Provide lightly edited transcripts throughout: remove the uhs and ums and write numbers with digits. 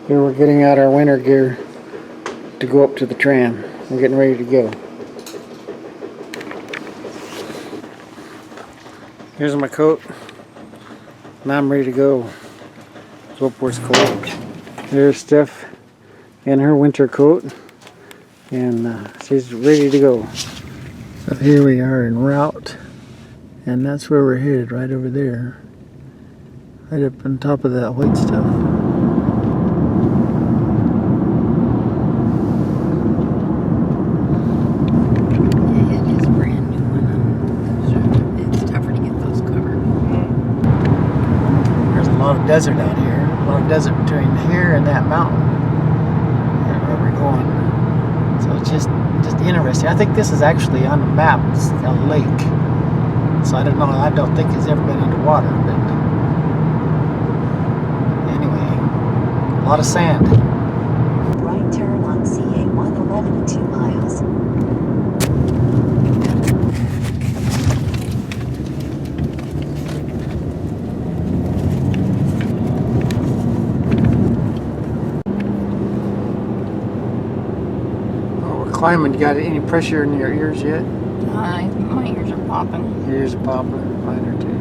Here we're getting out our winter gear to go up to the tram. We're getting ready to go. Here's my coat. Now I'm ready to go. It's up where it's cold. There's Steph in her winter coat. And she's ready to go. So here we are en route. And that's where we're headed, right over there. Right up on top of that white stuff. Desert out here, a lot of desert between here and that mountain and where we're going. So it's just interesting. I think this is actually on the map. It's a lake. So I don't know. I don't think it's ever been underwater. But anyway, a lot of sand. Right turn on CA 111 2 miles. Climbing, you got any pressure in your ears yet? My ears are popping. Your ears are popping, mine are too.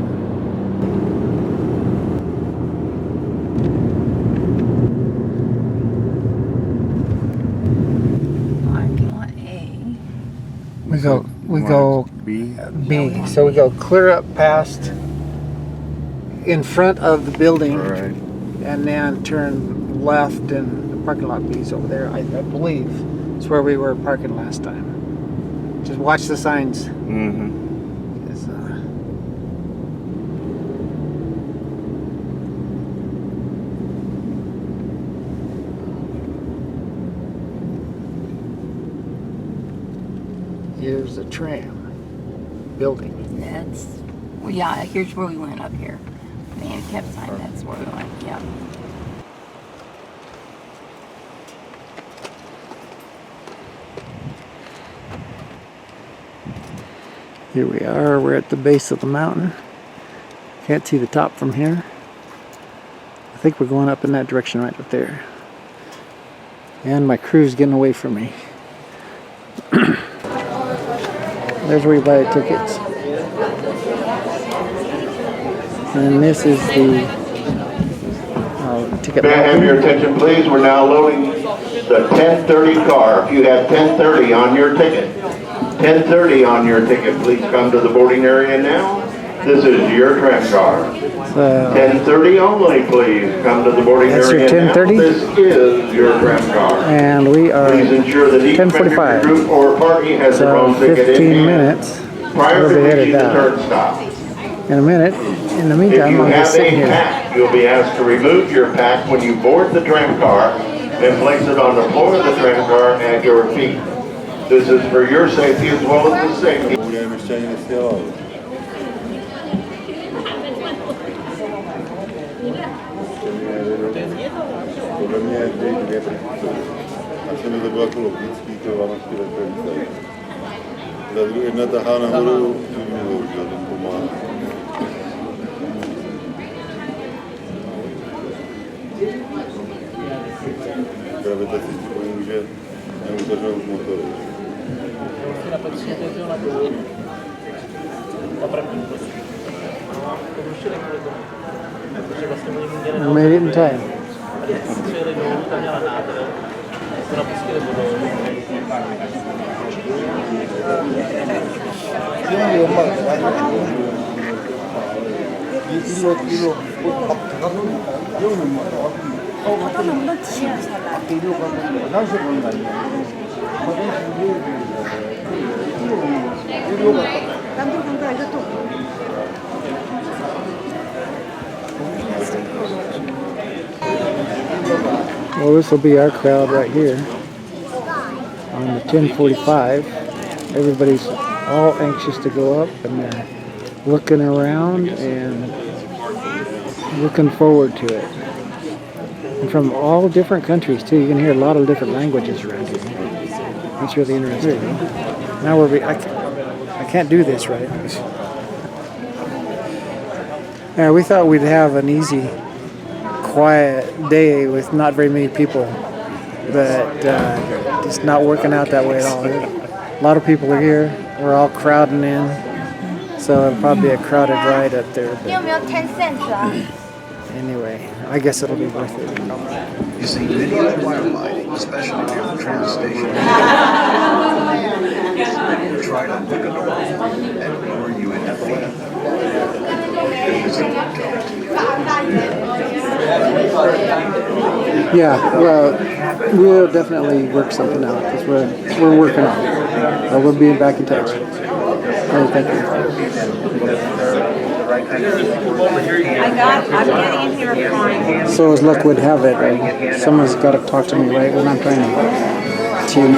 We go B. So we go clear up past in front of the building, right, and then turn left, and the parking lot B's over there. I believe it's where we were parking last time. Just watch the signs. Mm-hmm. Here's the tram building. Yeah, here's where we went up here. The handicap sign, that's where we went, yeah. Here we are, we're at the base of the mountain. Can't see the top from here. I think we're going up in that direction right up there. And my crew's getting away from me. There's where you buy the tickets. And this is the ticket. May I have your attention, please? We're now loading the 10:30 car. If you have 10:30 on your ticket, 10:30 on your ticket, please come to the boarding area now. This is your tram car. 10:30 only, please come to the boarding area your 10:30? now. This is your tram car. And we are Please ensure that each member of your 10:45. group or party has their So own ticket in 15 hand minutes. prior We'll to be headed reaching the down. turnstile. In a minute. In the If meantime, you I'm have just a sitting here. pack, you'll be asked to remove your pack when you board the tram car and place it on the floor of the tram car at your feet. This is for your safety as well as the safety. Jedna tahá nahoru, druhý bohužel, ten pomáhá. Gravitaci si pomůže neudržovat motoru. I made it in time. Well, this will be our crowd right here on the 10:45. Everybody's all anxious to go up, and they're looking around and looking forward to it. And from all different countries too. You can hear a lot of different languages around here. That's really interesting. Now I can't do this right. Yeah, we thought we'd have an easy, quiet day with not very many people. But it's not working out that way at all. A lot of people are here. We're all crowding in. So it'll probably be a crowded ride up there. But anyway, I guess it'll be worth it. You see many other firelighting, especially near the train station. Try to look at the road and lure you into fleeing. Yeah, well, we'll definitely work something out because we're working on it. We'll be back in touch. Oh, thank you. I'm getting in here fine. So as luck would have it, someone's got to talk to me right when I'm trying to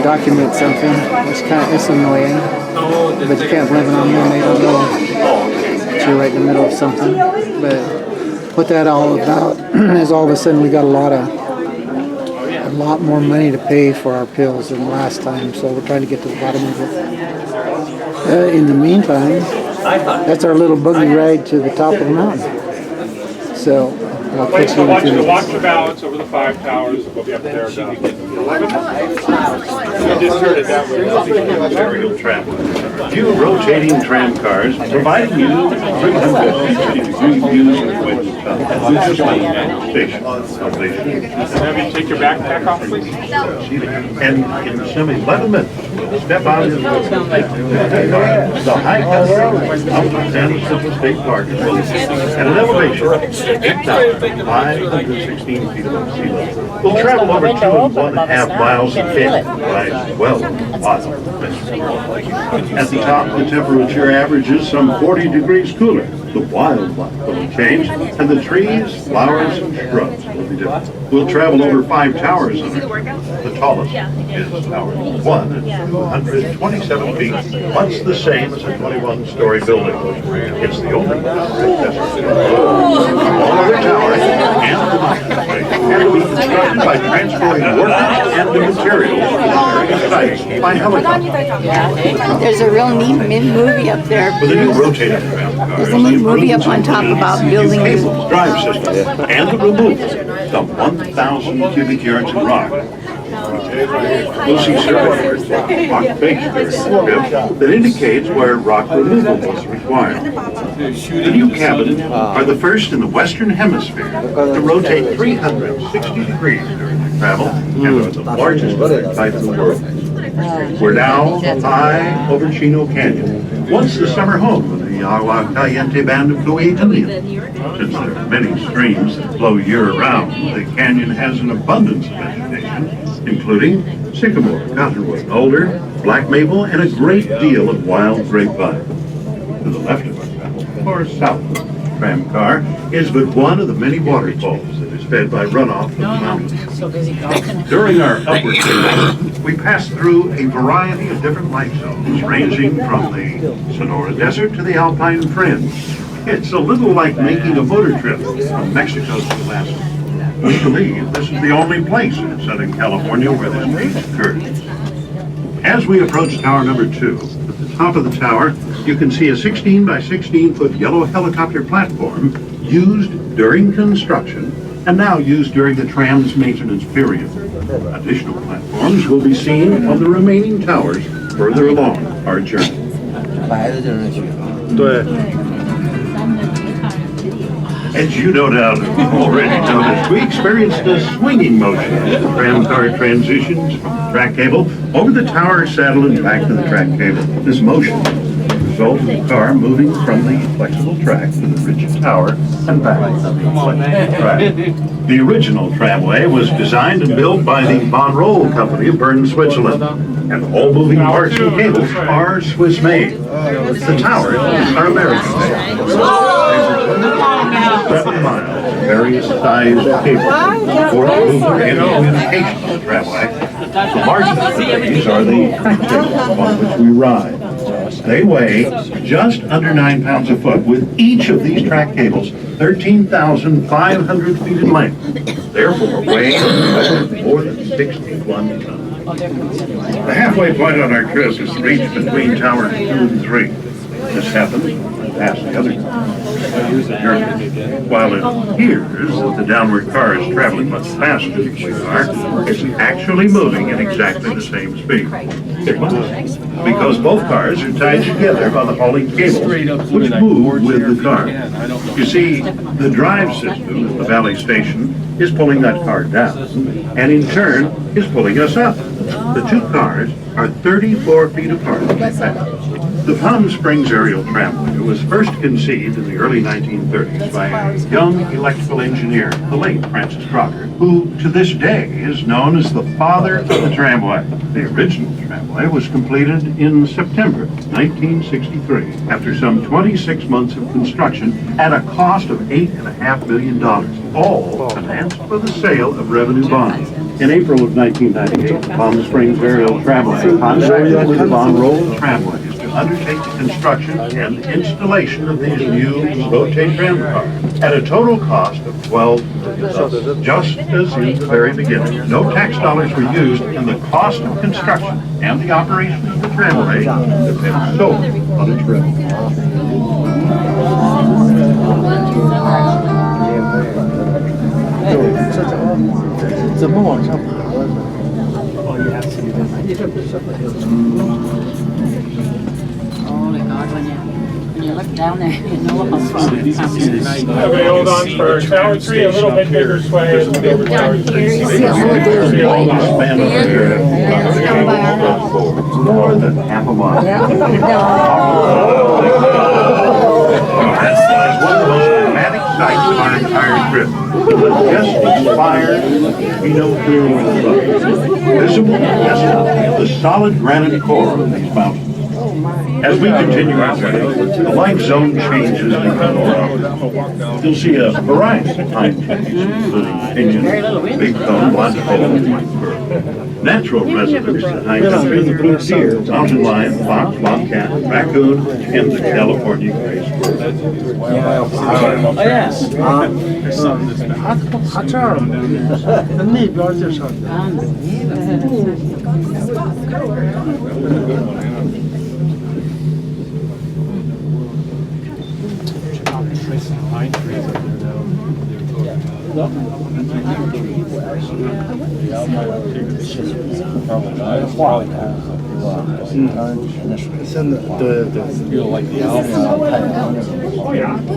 document something. It's annoying, but you can't blame it on me when they don't know that you're right in the middle of something. But what that all about is all of a sudden we got a lot more money to pay for our pills than last time, so we're trying to get to the bottom of it. In the meantime, that's our little buggy ride to the top of the mountain. So I'll catch you in a few minutes. Watch the balance over the 5 towers. We'll be up there. You just heard it that way. Aerial tramway. Few rotating tram cars providing you 360-degree views of West Station. Have you take your backpack off, please? And in some 11 minutes, step out into the high country of San Francisco State Park at an elevation of 516 feet above sea level. We'll travel over 2.5 miles and rise well wild. At the top, the temperature averages some 40 degrees cooler. The wildlife will change, and the trees, flowers, and shrubs will be different. We'll travel over 5 towers on it. The tallest is Tower 1 at 227 feet, much the same as a 21-story building. It's the only all other towers and to be constructed by transporting workers and the materials to various sites by helicopter. There's a real neat movie up there. With a new rotating tram car, There's a neat movie up on top about building this. drive system and the removal of 1,000 cubic yards of rock. We'll see surveys rock face that indicates where rock removal was required. The new cabins are the first in the Western Hemisphere to rotate 360 degrees during their travel and are the largest of their type in the world. We're now high over Chino Canyon, once the summer home of the Agua Caliente band of Fluid Indians. Since there are many streams that flow year-round, the canyon has an abundance of vegetation, including sycamore, cottonwood, alder, black maple, and a great deal of wild grapevine. To the left of our travel, or south of the tram car, is but one of the many waterfalls that is fed by runoff from the mountains. During our upward journey, we passed through a variety of different life zones, ranging from the Sonora Desert to the Alpine Fringe. It's a little like making a motor trip from Mexico to Alaska. We believe this is the only place in Southern California where this change occurred. As we approach tower number 2, at the top of the tower, you can see a 16 by 16 foot yellow helicopter platform used during construction and now used during the tram's maintenance period. Additional platforms will be seen on the remaining towers further along our journey. As you no doubt have already noticed, we experienced a swinging motion as the tram car transitions from the track cable over the tower saddle and back to the track cable. This motion is the result of the car moving from the flexible track to the rigid tower and back to the flexible track. The original tramway was designed and built by the Von Roll Company of Bern, Switzerland, and all moving parts and cables are Swiss-made. The towers are American-made. 7 miles of various sized cables for movement and communication on the tramway. The largest of these are the track cables on which we ride. They weigh just under 9 pounds a foot, with each of these track cables 13,500 feet in length, therefore weighing more than 61 tons. The halfway point on our trip is reached between towers 2 and 3. This happens when we pass the other car. While it appears that the downward car is traveling much faster than we are, it's actually moving at exactly the same speed. It must, because both cars are tied together by the hauling cables, which move with the car. You see, the drive system at the Valley Station is pulling that car down, and in turn is pulling us up. The two cars are 34 feet apart. The Palm Springs aerial tramway was first conceived in the early 1930s by a young electrical engineer, the late Francis Crocker, who to this day is known as the father of the tramway. The original tramway was completed in September 1963 after some 26 months of construction at a cost of $8.5 million, all financed by the sale of revenue bonds. In April of 1998, the Palm Springs aerial tramway contracted with Von Roll Tramways to undertake the construction and installation of these new rotate tram cars at a total cost of $12 million. Just as in the very beginning, no tax dollars were used, and the cost of construction and the operation of the tramway depends solely on its revenue. When you look down there, you know how Okay, hold on for Tower 3, a little bit bigger sway as we go over Tower 3. Hold on. More than half a mile. That's one of the most dramatic sights of our entire trip. The majestic spires we know clearly above. Visible and the solid granite core of these mountains. As we continue our journey, the light zone changes become more obvious. You'll see a variety of pine trees, including pinyon, big cone, lodgepole, and white fir. Natural residents behind them are the blue deer, mountain lion, fox, bobcat, raccoon, and the California gray squirrel. Pine trees up there now. It's in the Feel like the album. Oh, yeah. Most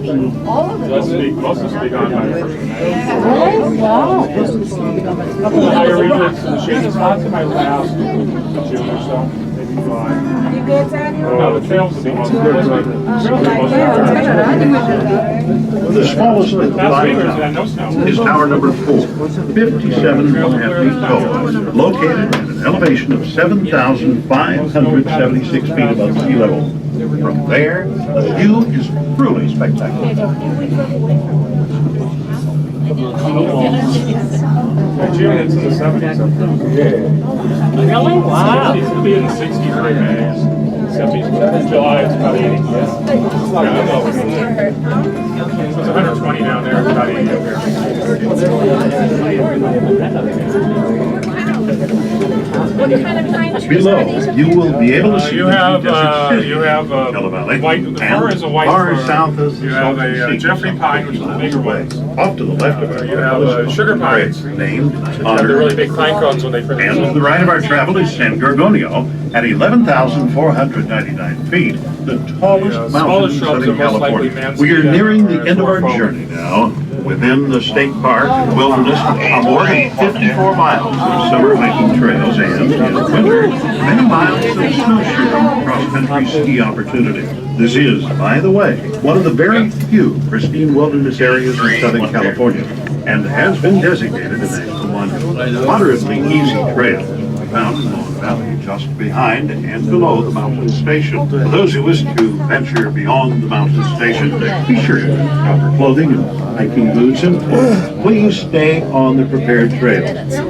of them speak on my Wow. the higher regions, the shady spots in my last June or so, maybe July. You good, Daniel? No, the trails will be most The smallest of the Last five week there's towers no snow. is tower number 4, 57.5 feet tall, located at an elevation of 7,576 feet above sea level. From there, the view is truly spectacular. June, it's in the 70s up there. Really? Wow. It'll be in the 60s right now. 70s. July, it's about 80. It's 120 down there, it's about 80 up here. Below, you will be able to see You have Yellow Valley, white, the fir is a white far fir. south is the You have Salton a Sea. Jeffrey pine, which is the bigger ones. Off to the left of our You have travel is sugar pines. named in Have the honor really big pine cones when they And to the right of our travel is San Gorgonio at 11,499 feet, the tallest The, mountain smallest in shrubs Southern are most likely California. We are manzanita nearing the or end of our dwarf oak. journey now. Within the state park and wilderness are more than 54 miles of summer hiking trails and, in winter, many miles of snowshoeing cross-country ski opportunities. This is, by the way, one of the very few pristine wilderness areas in Southern California and has been designated a national monument. Moderately easy trails can be found in Long Valley just behind and below the mountain station. For those who wish to venture beyond the mountain station, be sure to have proper clothing and hiking boots, and please stay on the prepared trail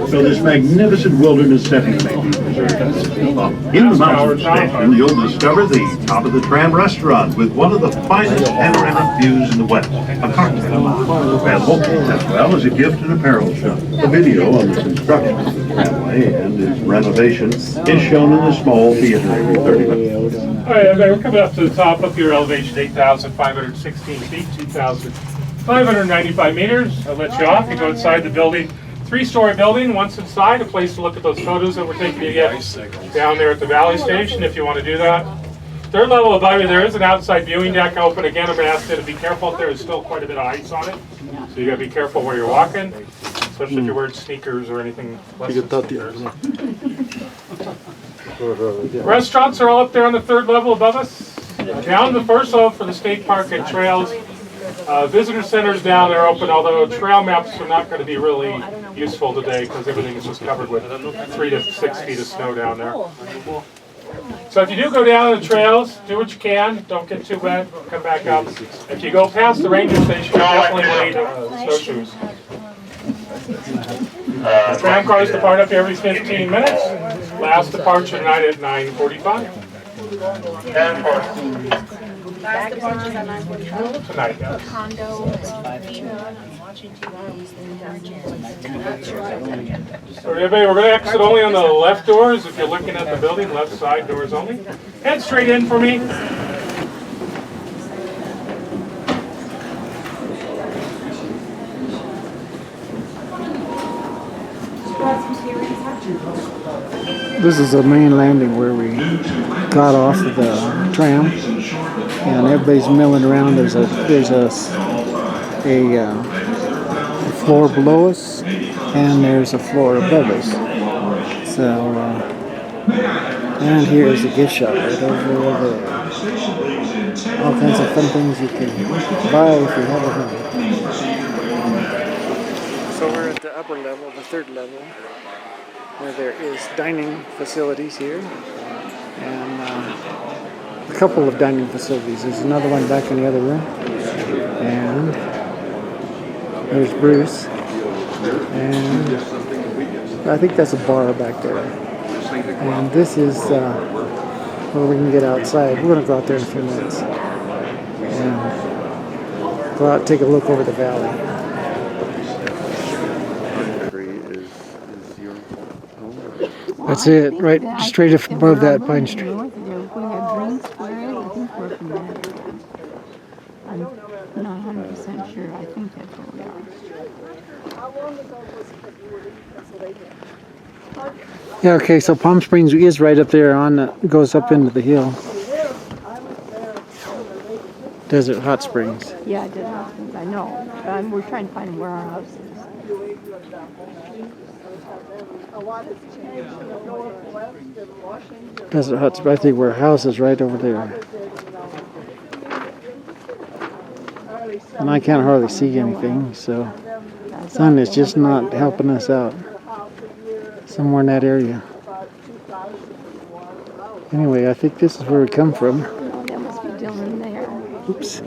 so this magnificent wilderness setting may be preserved. In the mountain station, you'll discover the top of the tram restaurant with one of the finest panoramic views in the West, a cocktail lounge available, as well as a gift and apparel shop. A video on the construction of the tramway and its renovation is shown in the small theater every 30 minutes. All right, okay, we're coming up to the top. Up your elevation, 8,516 feet, 2,595 meters. I'll let you off. You go inside the building. 3-story building. Once inside, a place to look at those photos that we're taking you get down there at the Valley Station if you want to do that. 3rd level above you, there is an outside viewing deck open. Again, I'm going to ask you to be careful. There is still quite a bit of ice on it, so you got to be careful where you're walking, especially if you're wearing sneakers or anything less than sneakers. Restaurants are all up there on the 3rd level above us. Down the 1st level for the state park and trails. Visitor centers down there open, although trail maps are not going to be really useful today because everything is just covered with 3 to 6 feet of snow down there. So if you do go down the trails, do what you can. Don't get too wet. Come back up. If you go past the ranger station, definitely need snowshoes. Tram cars depart up here every 15 minutes. Last departure tonight at 9:45. Last departures at 9:45. Tonight, yes. So everybody, we're going to exit only on the left doors. If you're looking at the building, left side doors only. Head straight in for me. This is the main landing where we got off of the tram, and everybody's milling around. There's a floor below us, and there's a floor above us. So, and here's a gift shop right over there. All kinds of fun things you can buy if you have a home. So we're at the upper level, the 3rd level, where there is dining facilities here, and a couple of dining facilities. There's another one back in the other room, and there's Bruce, and I think that's a bar back there. And this is where we can get outside. We're going to go out there in a few minutes and go out and take a look over the valley. That's it, right straight up above that pine tree. I'm not 100% sure. I think that's where we are. Yeah, okay, so Palm Springs is right up there on the, goes up into the hill. Desert Hot Springs. Yeah, Desert Hot Springs, I know. We're trying to find where our house is. Desert Hot Springs, I think our house is right over there. And I can't hardly see anything, so the sun is just not helping us out. Somewhere in that area. Anyway, I think this is where we come from. Oh, that must be Dylan there. Oops.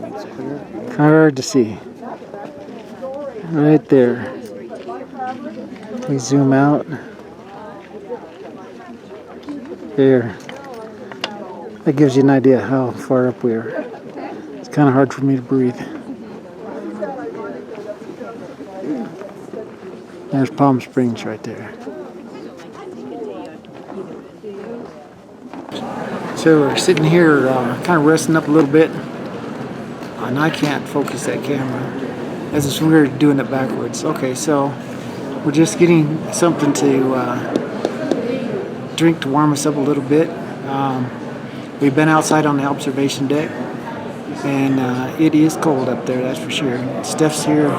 Hard to see. Right there. We zoom out. There. That gives you an idea how far up we are. It's kind of hard for me to breathe. There's Palm Springs right there. So we're sitting here kind of resting up a little bit. And I can't focus that camera. As it's weird doing it backwards. Okay, so we're just getting something to drink to warm us up a little bit. We've been outside on the observation deck, and it is cold up there, that's for sure. Steph's here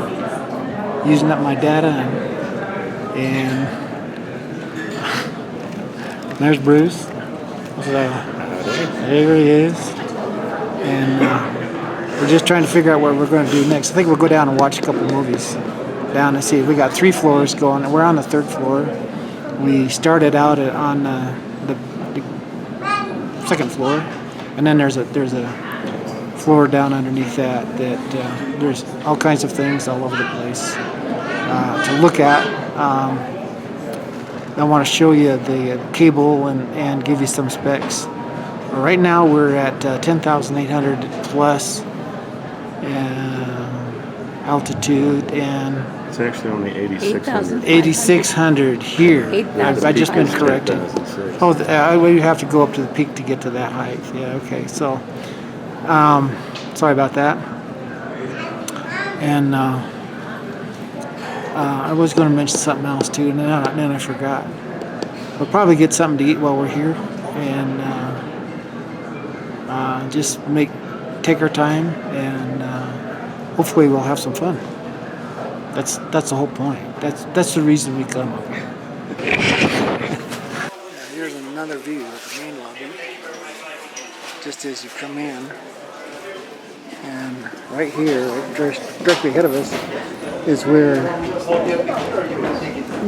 using up my data, and there's Bruce. There he is. And we're just trying to figure out what we're going to do next. I think we'll go down and watch a couple movies down and see. We got 3 floors going, and we're on the 3rd floor. We started out on the 2nd floor, and then there's a floor down underneath that there's all kinds of things all over the place to look at. I want to show you the cable and give you some specs. Right now we're at 10,800 plus altitude, and It's actually only 8,600. 8,600 here. 8,000. I've just been corrected. 8,006. Oh, well, you have to go up to the peak to get to that height. Yeah, okay. So, sorry about that. And I was going to mention something else too, and then I forgot. We'll probably get something to eat while we're here, and just take our time, and hopefully we'll have some fun. That's the whole point. That's the reason we come up here. Here's another view of the main lobby, just as you come in. And right here, directly ahead of us, is where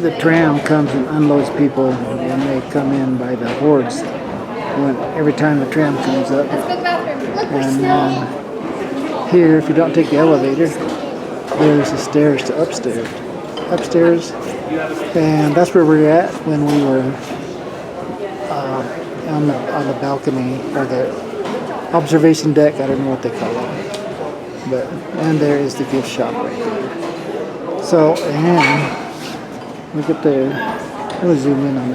the tram comes and unloads people, and they come in by the hordes every time the tram comes up. And here, if you don't take the elevator, there's the stairs to upstairs, and that's where we're at when we were on the balcony, or the observation deck. I don't know what they call it, and there is the gift shop right there. So, and look at there. Let me zoom in on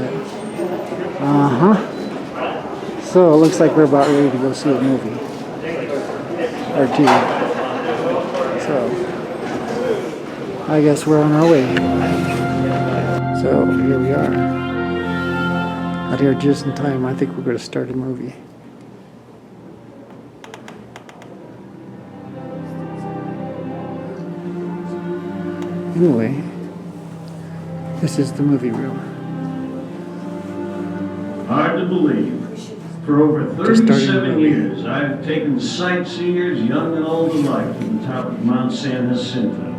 that. So it looks like we're about ready to go see a movie or two. So I guess we're on our way. So here we are. Out here just in time. I think we're going to start a movie. Anyway, this is the movie room. Hard to believe. For over 37 years, I've taken sightseers, young and old alike, to the top of Mount San Jacinto.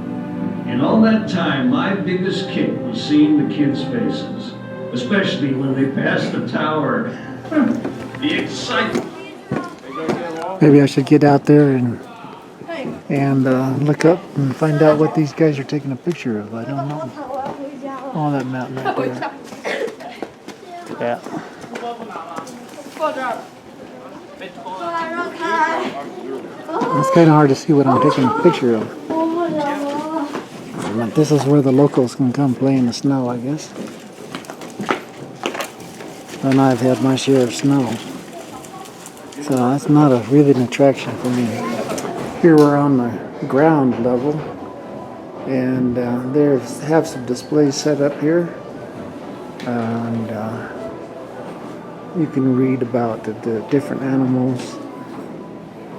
In all that time, my biggest kick was seeing the kids' faces, especially when they passed the tower. The excitement. Maybe I should get out there and look up and find out what these guys are taking a picture of. I don't know. Oh, that mountain right there. Yeah. It's kind of hard to see what I'm taking a picture of. But this is where the locals can come play in the snow, I guess. And I've had my share of snow. So that's not really an attraction for me. Here we're on the ground level, and they have some displays set up here, and you can read about the different animals,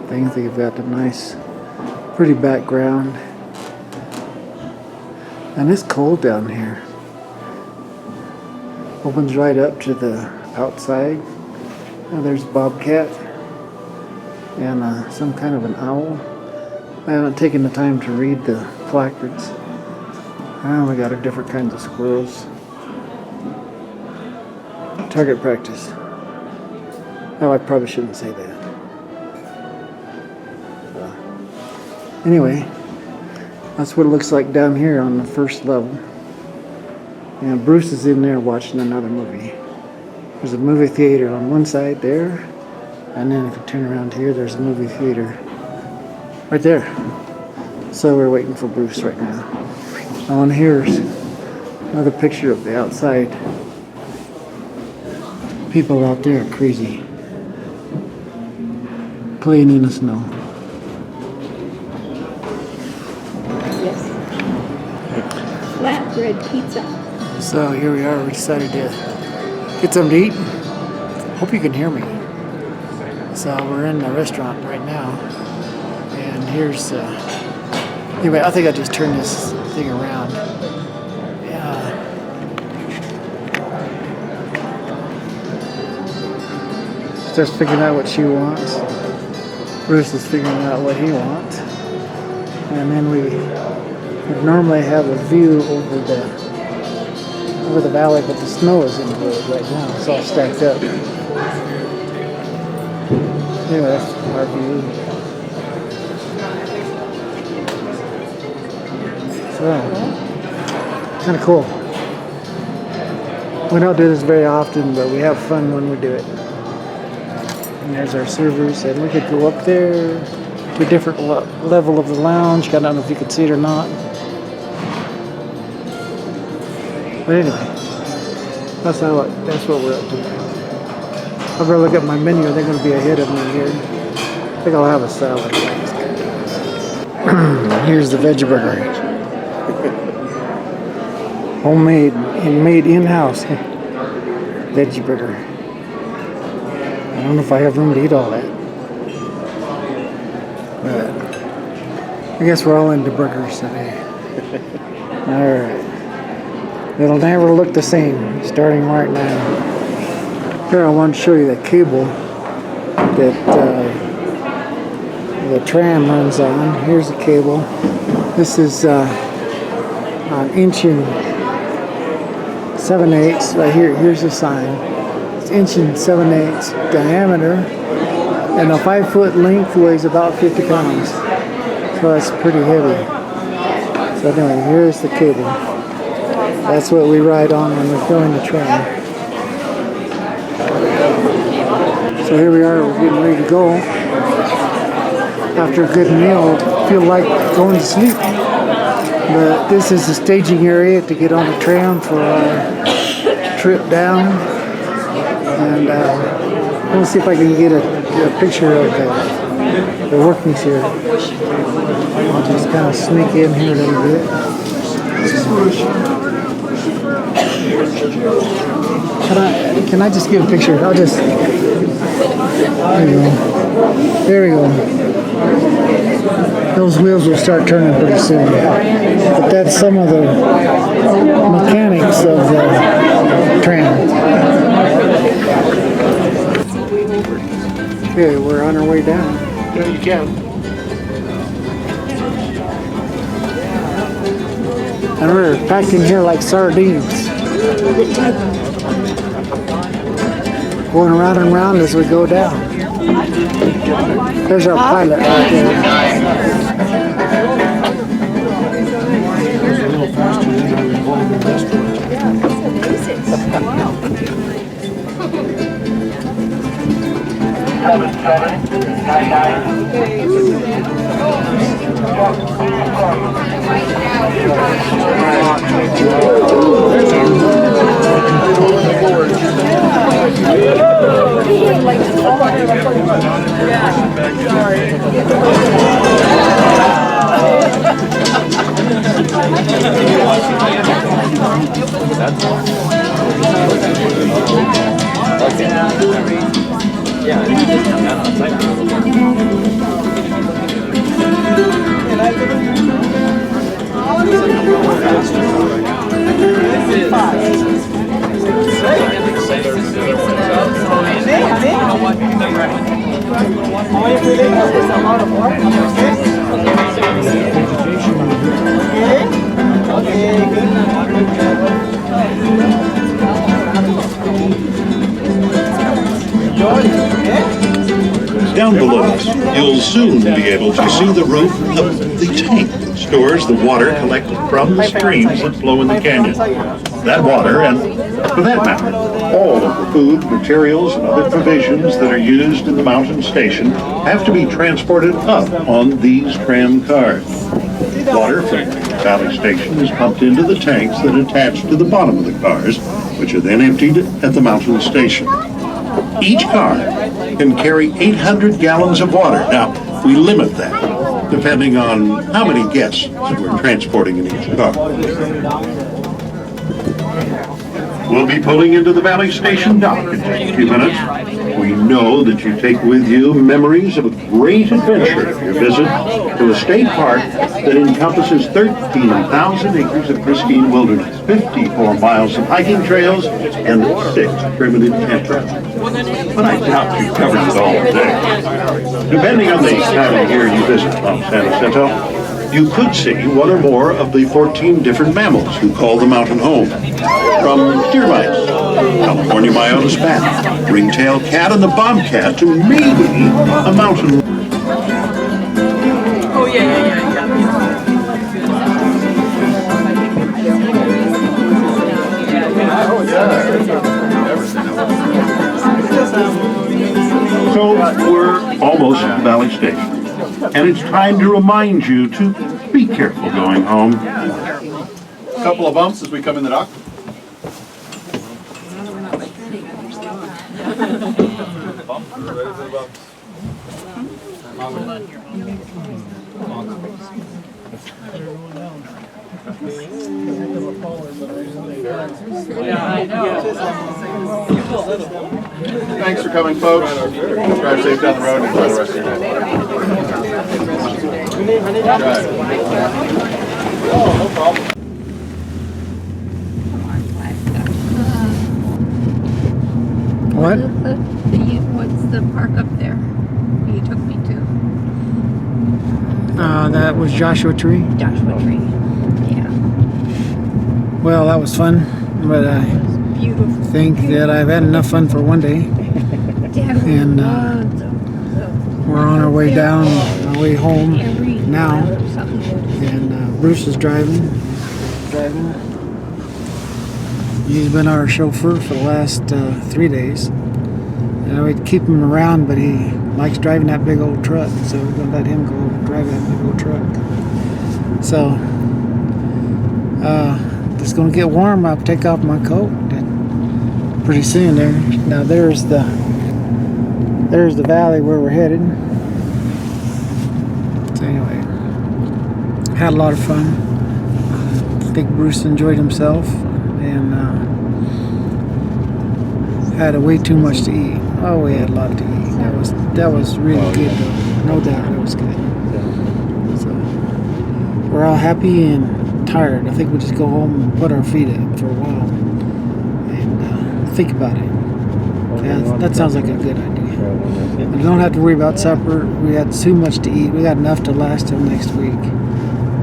things. They've got a nice, pretty background, and it's cold down here. Opens right up to the outside. Now there's a bobcat and some kind of an owl. I haven't taken the time to read the placards. We got different kinds of squirrels. Target practice. Oh, I probably shouldn't say that. Anyway, that's what it looks like down here on the first level. And Bruce is in there watching another movie. There's a movie theater on one side there, and then if you turn around here, there's a movie theater right there. So we're waiting for Bruce right now. On here's another picture of the outside. People out there are crazy, playing in the snow. Yes. Flatbread pizza. So here we are. We decided to get something to eat. Hope you can hear me. So we're in the restaurant right now, and here's anyway, I think I just turned this thing around. Starts figuring out what she wants. Bruce is figuring out what he wants, and then we would normally have a view over the valley, but the snow is in the road right now. It's all stacked up. Anyway, that's our view. So, kind of cool. We don't do this very often, but we have fun when we do it. And there's our servers, and we could go up there to a different level of the lounge. I don't know if you can see it or not. But anyway, that's what we're up to. I'll go look at my menu. They're going to be ahead of me here. I think I'll have a salad. Here's the veggie burger. Homemade and made in-house veggie burger. I don't know if I have room to eat all that. But I guess we're all into burgers today. Alright. It'll never look the same starting right now. Here I want to show you the cable that the tram runs on. Here's the cable. This is an inch and 7/8 right here. Here's the sign. It's inch and 7/8 diameter, and a 5-foot length weighs about 50 pounds. So that's pretty heavy. So anyway, here's the cable. That's what we ride on when we're going the train. So here we are, we're getting ready to go. After a good meal, feel like going to sleep. But this is the staging area to get on the tram for our trip down. And we'll see if I can get a picture of the workings here. I'll just kind of sneak in here a little bit. Can I just give a picture? I'll just, there we go. There we go. Those wheels will start turning pretty soon. But that's some of the mechanics of the tram. Okay, we're on our way down. Yeah, you can. And we're packed in here like sardines. Going around and around as we go down. There's our pilot right there. It's a little faster than I recall in the restaurant. Down below us, you'll soon be able to see the roof of the tank that stores the water collected from the streams that flow in the canyon. That water, and for that matter, all of the food, materials, and other provisions that are used in the mountain station have to be transported up on these tram cars. Water from the valley station is pumped into the tanks that attach to the bottom of the cars, which are then emptied at the mountain station. Each car can carry 800 gallons of water. Now, we limit that depending on how many guests we're transporting in each car. We'll be pulling into the Valley Station dock in just a few minutes. We know that you take with you memories of a great adventure of your visit to a state park that encompasses 13,000 acres of pristine wilderness, 54 miles of hiking trails, and 6 primitive campgrounds. But I doubt you covered it all today. Depending on the time of year you visit Mount San Jacinto, you could see one or more of the 14 different mammals who call the mountain home. From deer mice, California Myotis bat, ringtail cat, and the bobcat to maybe a mountain. Oh, yeah. Oh, yeah. close to the Valley Station. And it's time to remind you to be careful going home. A couple of bumps as we come in the dock. Thanks for coming, folks. Drive safe down the road and enjoy the rest of your day. No problem. What? What's the park up there you took me to? That was Joshua Tree. Joshua Tree. Yeah. Well, that was fun, but I Beautiful. think that I've had enough fun for one day. And we're on our way down, our way home now. And Bruce is driving. He's been our chauffeur for the last 3 days. We'd keep him around, but he likes driving that big old truck, so we're going to let him go drive that big old truck. So, it's going to get warm. I'll take off my coat pretty soon there. Now there's the valley where we're headed. So anyway, had a lot of fun. I think Bruce enjoyed himself, and had way too much to eat. Oh, we had a lot to eat. That was really good though. No doubt it was good. So we're all happy and tired. I think we'll just go home and put our feet up for a while and think about it. Yeah, that sounds like a good idea. We don't have to worry about supper. We had too much to eat. We got enough to last till next week.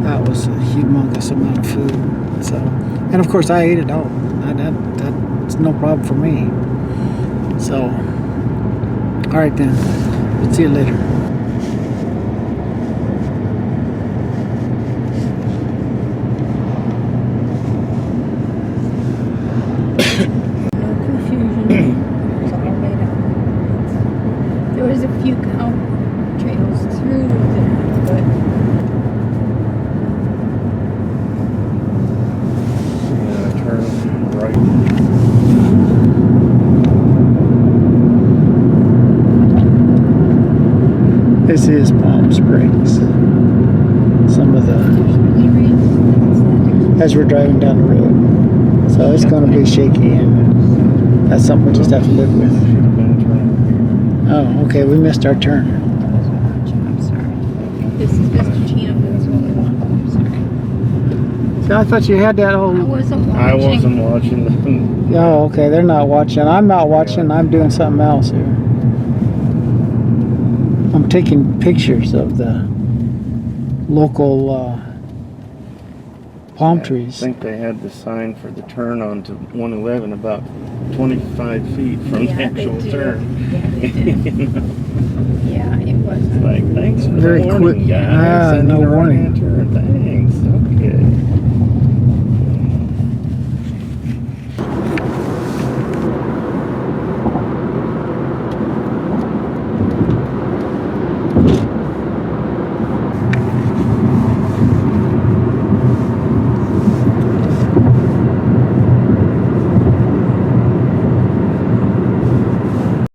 That was a humongous amount of food. So, and of course I ate it all. That's no problem for me. So, all right then. We'll see you later. There was a few cow trails through there, but Turn right. This is Palm Springs. Some of the, as we're driving down the road. So it's going to be shaky, and that's something we just have to live with. Oh, okay, we missed our turn. I'm sorry. This is Mr. Chino's only one. I'm sorry. See, I thought you had that I whole... wasn't watching. I wasn't watching them. Oh, okay, they're not watching. I'm not watching. I'm doing something else here. I'm taking pictures of the local palm trees. I think they had the sign for the turn onto 111 about 25 feet from the actual turn. Yeah, they did. Yeah, it was. Like, thanks for Very the warning, quick. guys. I No need a warning. right turn. Dang.